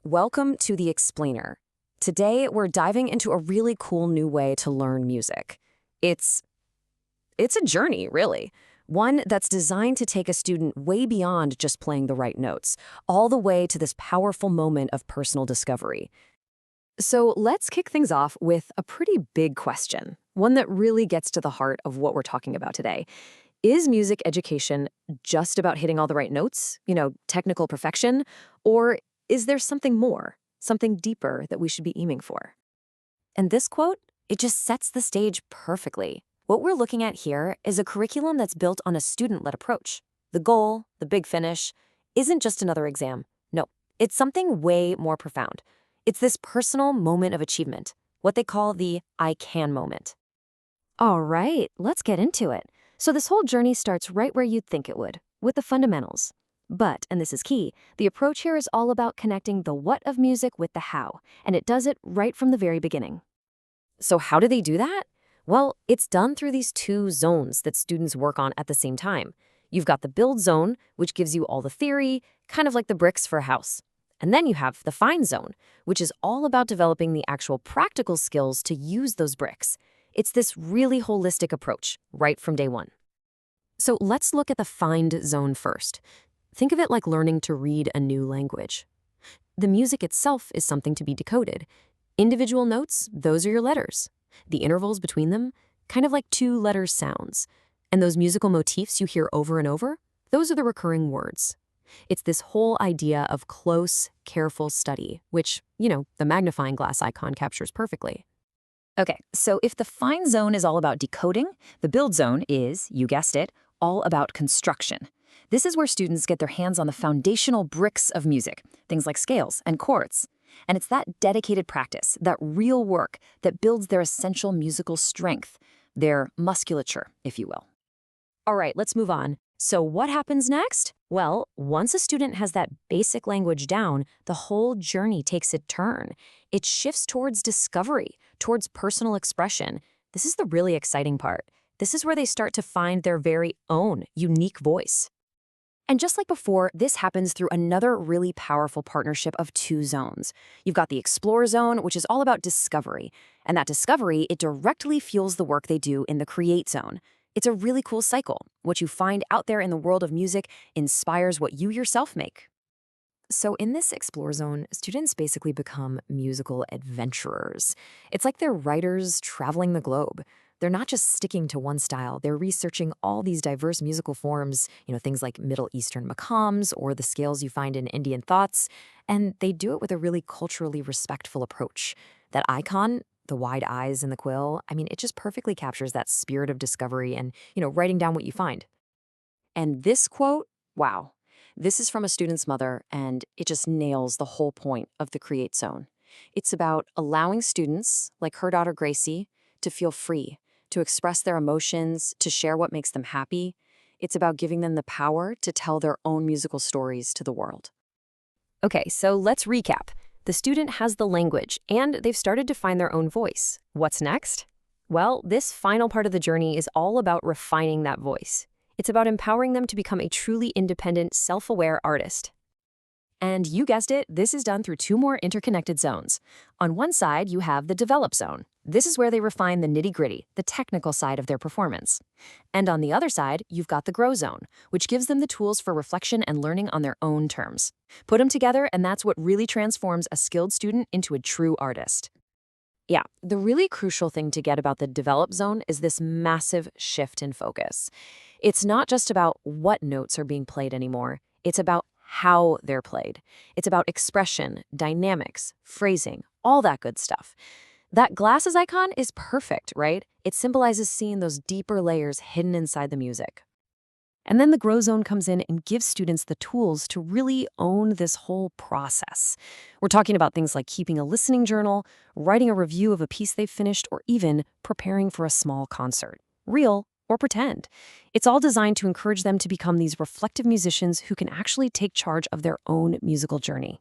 Welcome to The Explainer. Today, we're diving into a really cool new way to learn music. It's a journey, really. One that's designed to take a student way beyond just playing the right notes, all the way to this powerful moment of personal discovery. So let's kick things off with a pretty big question, one that really gets to the heart of what we're talking about today. Is music education just about hitting all the right notes, technical perfection, or is there something more, something deeper that we should be aiming for? And this quote, it just sets the stage perfectly. What we're looking at here is a curriculum that's built on a student-led approach. The goal, the big finish, isn't just another exam. No, it's something way more profound. It's this personal moment of achievement, what they call the I can moment. All right, let's get into it. So this whole journey starts right where you'd think it would, with the fundamentals. But, and this is key, the approach here is all about connecting the what of music with the how, and it does it right from the very beginning. So how do they do that? Well, it's done through these two zones that students work on at the same time. You've got the build zone, which gives you all the theory, kind of like the bricks for a house. And then you have the find zone, which is all about developing the actual practical skills to use those bricks. It's this really holistic approach, right from day one. So let's look at the find zone first. Think of it like learning to read a new language. The music itself is something to be decoded. Individual notes, those are your letters. The intervals between them, kind of like two-letter sounds. And those musical motifs you hear over and over, those are the recurring words. It's this whole idea of close, careful study, which, the magnifying glass icon captures perfectly. Okay, so if the find zone is all about decoding, the build zone is, you guessed it, all about construction. This is where students get their hands on the foundational bricks of music, things like scales and chords. And it's that dedicated practice, that real work, that builds their essential musical strength, their musculature, if you will. All right, let's move on. So what happens next? Well, once a student has that basic language down, the whole journey takes a turn. It shifts towards discovery, towards personal expression. This is the really exciting part. This is where they start to find their very own unique voice. And just like before, this happens through another really powerful partnership of two zones. You've got the Explore zone, which is all about discovery. And that discovery, it directly fuels the work they do in the Create zone. It's a really cool cycle. What you find out there in the world of music inspires what you yourself make. So in this Explore zone, students basically become musical adventurers. It's like they're writers traveling the globe. They're not just sticking to one style. They're researching all these diverse musical forms, things like Middle Eastern maqams or the scales you find in Indian thoughts. And they do it with a really culturally respectful approach. That icon, the wide eyes and the quill, it just perfectly captures that spirit of discovery and, writing down what you find. And this quote, wow, this is from a student's mother, and it just nails the whole point of the Create zone. It's about allowing students, like her daughter Gracie, to feel free, to express their emotions, to share what makes them happy. It's about giving them the power to tell their own musical stories to the world. Okay, so let's recap. The student has the language, and they've started to find their own voice. What's next? Well, this final part of the journey is all about refining that voice. It's about empowering them to become a truly independent, self-aware artist. And you guessed it, this is done through two more interconnected zones. On one side, you have the Develop zone. This is where they refine the nitty-gritty, the technical side of their performance. And on the other side, you've got the Grow zone, which gives them the tools for reflection and learning on their own terms. Put them together, and that's what really transforms a skilled student into a true artist. Yeah, the really crucial thing to get about the Develop zone is this massive shift in focus. It's not just about what notes are being played anymore. It's about how they're played. It's about expression, dynamics, phrasing, all that good stuff. That glasses icon is perfect, right? It symbolizes seeing those deeper layers hidden inside the music. And then the Grow zone comes in and gives students the tools to really own this whole process. We're talking about things like keeping a listening journal, writing a review of a piece they've finished, or even preparing for a small concert. Real or pretend. It's all designed to encourage them to become these reflective musicians who can actually take charge of their own musical journey.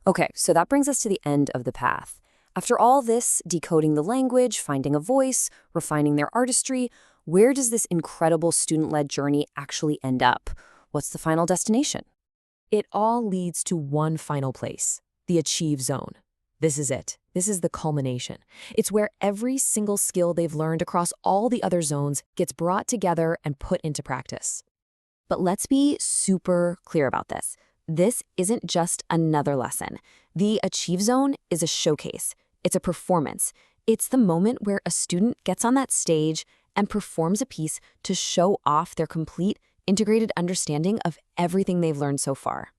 Okay, so that brings us to the end of the path. After all this, decoding the language, finding a voice, refining their artistry, where does this incredible student-led journey actually end up? What's the final destination? It all leads to one final place, the achieve zone. This is it. This is the culmination. It's where every single skill they've learned across all the other zones gets brought together and put into practice. But let's be super clear about this. This isn't just another lesson. The achieve zone is a showcase. It's a performance. It's the moment where a student gets on that stage and performs a piece to show off their complete, integrated understanding of everything they've learned so far.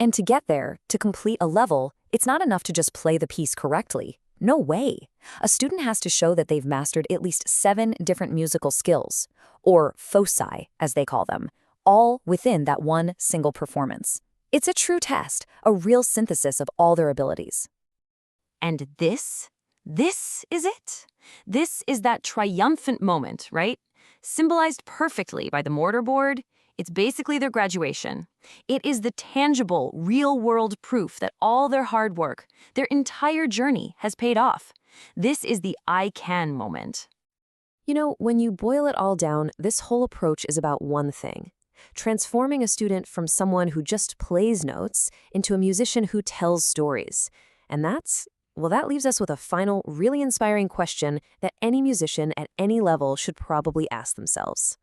And to get there, to complete a level, it's not enough to just play the piece correctly. No way. A student has to show that they've mastered at least 7 different musical skills, or foci, as they call them, all within that one single performance. It's a true test, a real synthesis of all their abilities. And this is it. This is that triumphant moment, right? Symbolized perfectly by the mortarboard. It's basically their graduation. It is the tangible, real-world proof that all their hard work, their entire journey, has paid off. This is the I can moment. You know, when you boil it all down, this whole approach is about one thing: transforming a student from someone who just plays notes into a musician who tells stories. And that leaves us with a final, really inspiring question that any musician at any level should probably ask themselves.